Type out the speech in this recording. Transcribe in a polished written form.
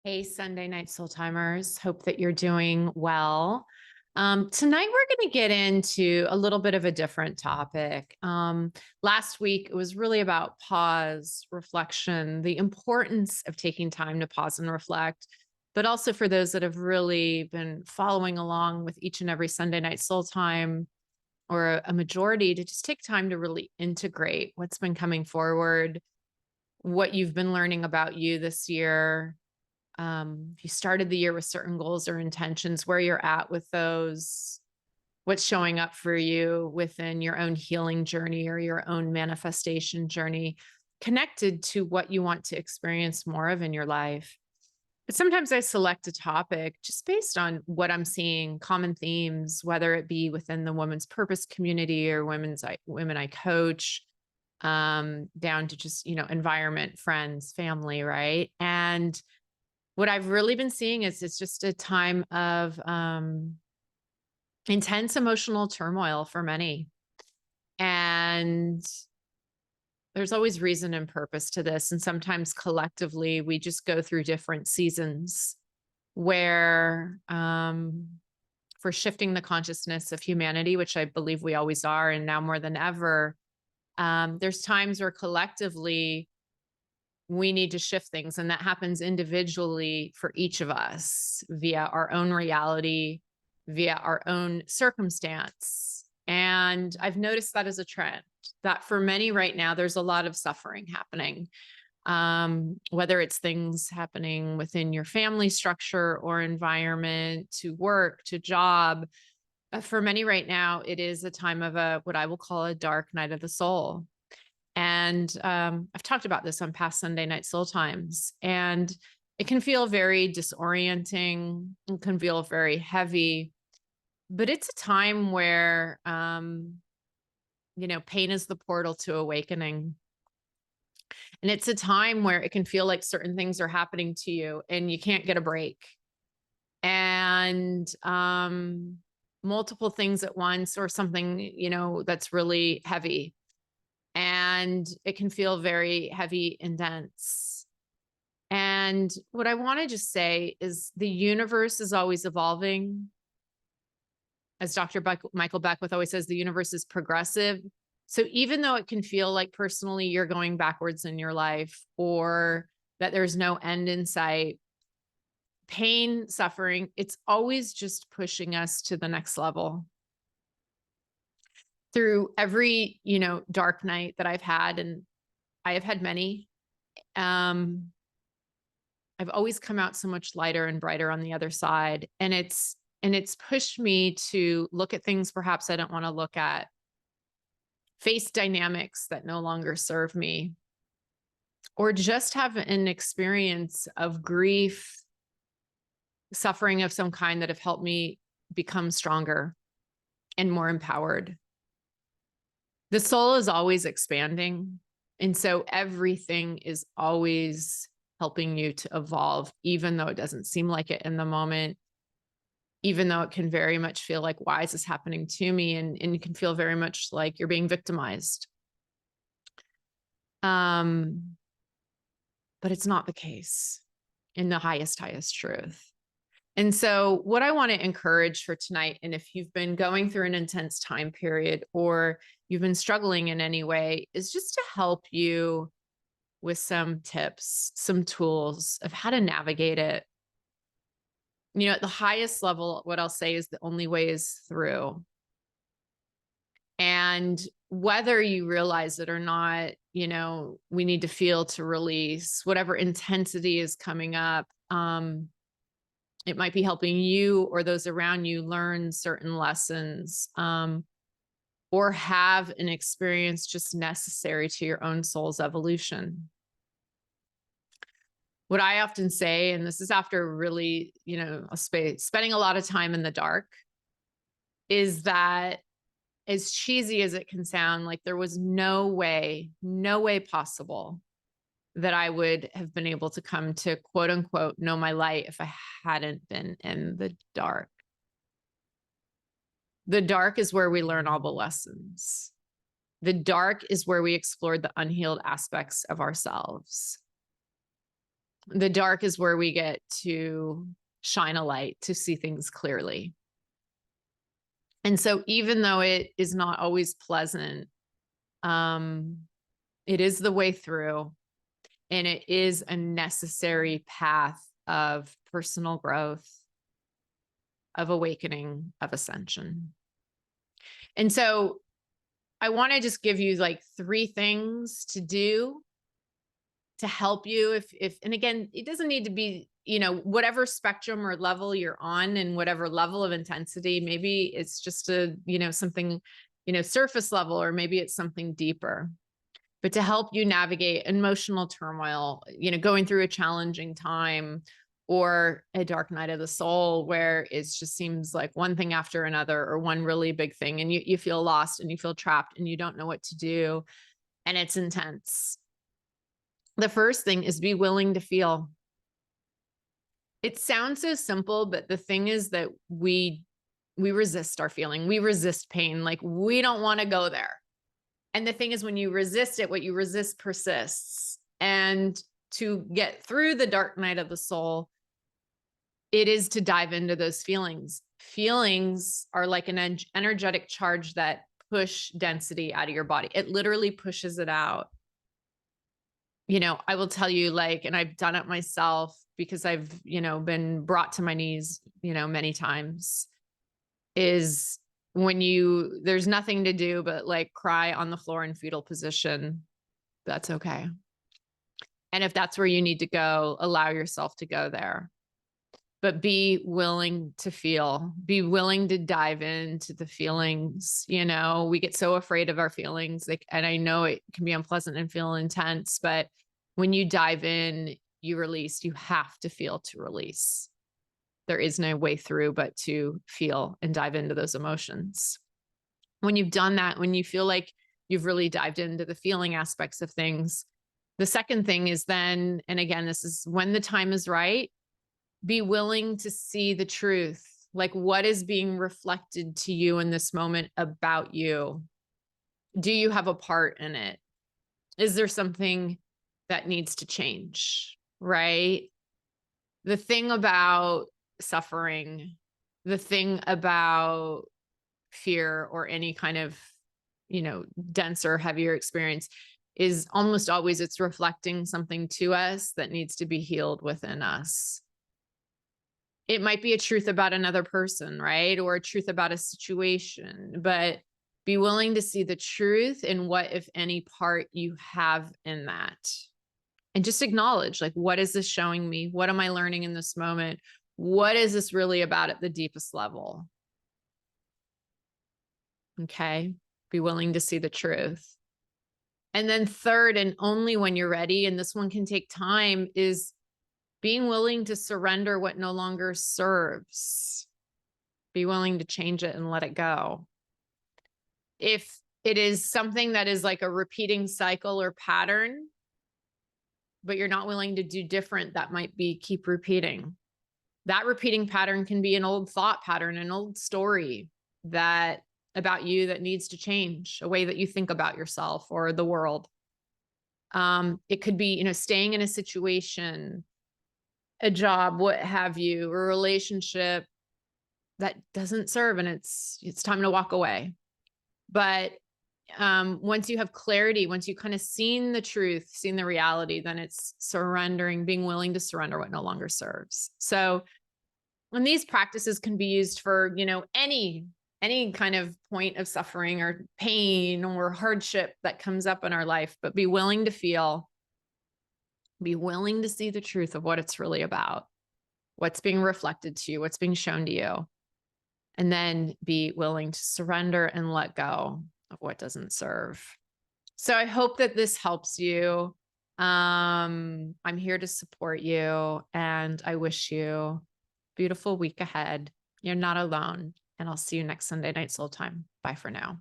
Hey, Sunday night soul timers. Hope that you're doing well. Tonight, we're going to get into a little bit of a different topic. Last week, it was really about pause, reflection, the importance of taking time to pause and reflect, but also for those that have really been following along with each and every Sunday night soul time or a majority to just take time to really integrate what's been coming forward, what you've been learning about you this year. If you started the year with certain goals or intentions, where you're at with those, what's showing up for you within your own healing journey or your own manifestation journey, connected to what you want to experience more of in your life. But sometimes I select a topic just based on what I'm seeing, common themes, whether it be within the women's purpose community or women I coach, down to just, environment, friends, family, right? And what I've really been seeing is it's just a time of intense emotional turmoil for many. And there's always reason and purpose to this. And sometimes collectively, we just go through different seasons where, for shifting the consciousness of humanity, which I believe we always are, and now more than ever, there's times where collectively we need to shift things. And that happens individually for each of us via our own reality, via our own circumstance. And I've noticed that as a trend that for many right now, there's a lot of suffering happening. Whether it's things happening within your family structure or environment, to work, to job. For many right now, it is a time of what I will call a dark night of the soul. And I've talked about this on past Sunday night soul times, and it can feel very disorienting. It can feel very heavy, but it's a time where, pain is the portal to awakening. And it's a time where it can feel like certain things are happening to you and you can't get a break. And multiple things at once, or something, that's really heavy, and it can feel very heavy and dense. And what I want to just say is the universe is always evolving. As Michael Beckwith always says, the universe is progressive. So even though it can feel like personally you're going backwards in your life, or that there's no end in sight, pain, suffering, it's always just pushing us to the next level. Through every, dark night that I've had, and I have had many, um, I've always come out so much lighter and brighter on the other side. And it's pushed me to look at things perhaps I don't want to look at, face dynamics that no longer serve me, or just have an experience of grief, suffering of some kind that have helped me become stronger and more empowered. The soul is always expanding. And so everything is always helping you to evolve, even though it doesn't seem like it in the moment, even though it can very much feel like, why is this happening to me? And it can feel very much like you're being victimized. Um, but it's not the case in the highest truth. And so, what I want to encourage for tonight, and if you've been going through an intense time period or you've been struggling in any way, is just to help you with some tips, some tools of how to navigate it. At the highest level, what I'll say is the only way is through. And whether you realize it or not, we need to feel to release whatever intensity is coming up. It might be helping you or those around you learn certain lessons, or have an experience just necessary to your own soul's evolution. What I often say, and this is after really, spending a lot of time in the dark, is that as cheesy as it can sound, like there was no way possible that I would have been able to come to quote unquote know my light if I hadn't been in the dark. The dark is where we learn all the lessons. The dark is where we explore the unhealed aspects of ourselves. The dark is where we get to shine a light, to see things clearly. And so even though it is not always pleasant, it is the way through, and it is a necessary path of personal growth, of awakening, of ascension. And so I want to just give you like 3 things to do to help you if and again, it doesn't need to be, whatever spectrum or level you're on and whatever level of intensity. Maybe it's just something, surface level, or maybe it's something deeper. But to help you navigate emotional turmoil, going through a challenging time or a dark night of the soul where it just seems like one thing after another, or one really big thing, and you feel lost and you feel trapped and you don't know what to do, and it's intense. The first thing is be willing to feel. It sounds so simple, but the thing is that we resist our feeling. We resist pain. Like, we don't want to go there. And the thing is, when you resist it, what you resist persists. And to get through the dark night of the soul, it is to dive into those feelings. Feelings are like an energetic charge that push density out of your body. It literally pushes it out. I will tell you, and I've done it myself because I've, been brought to my knees, many times, is when there's nothing to do but cry on the floor in fetal position. That's okay. And if that's where you need to go, allow yourself to go there. But be willing to feel, be willing to dive into the feelings. We get so afraid of our feelings. And I know it can be unpleasant and feel intense, but when you dive in, you release. You have to feel to release. There is no way through but to feel and dive into those emotions. When you've done that, when you feel like you've really dived into the feeling aspects of things, the second thing is then, and again, this is when the time is right, be willing to see the truth. Like, what is being reflected to you in this moment about you? Do you have a part in it? Is there something that needs to change, right? The thing about suffering, the thing about fear or any kind of, denser, heavier experience is almost always it's reflecting something to us that needs to be healed within us. It might be a truth about another person, right? Or a truth about a situation, but be willing to see the truth in what, if any, part you have in that. And just acknowledge, what is this showing me? What am I learning in this moment? What is this really about at the deepest level? Okay. Be willing to see the truth. And then third, and only when you're ready, and this one can take time, is being willing to surrender what no longer serves. Be willing to change it and let it go. If it is something that is like a repeating cycle or pattern, but you're not willing to do different, that might be keep repeating. That repeating pattern can be an old thought pattern, an old story about you that needs to change, a way that you think about yourself or the world. It could be, staying in a situation, a job, what have you, a relationship that doesn't serve, and it's time to walk away. But once you have clarity, once you kind of seen the truth, seen the reality, then it's surrendering, being willing to surrender what no longer serves. So when these practices can be used for, any kind of point of suffering or pain or hardship that comes up in our life, but be willing to feel, be willing to see the truth of what it's really about, what's being reflected to you, what's being shown to you, and then be willing to surrender and let go of what doesn't serve. So I hope that this helps you. I'm here to support you, and I wish you a beautiful week ahead. You're not alone, and I'll see you next Sunday night soul time. Bye for now.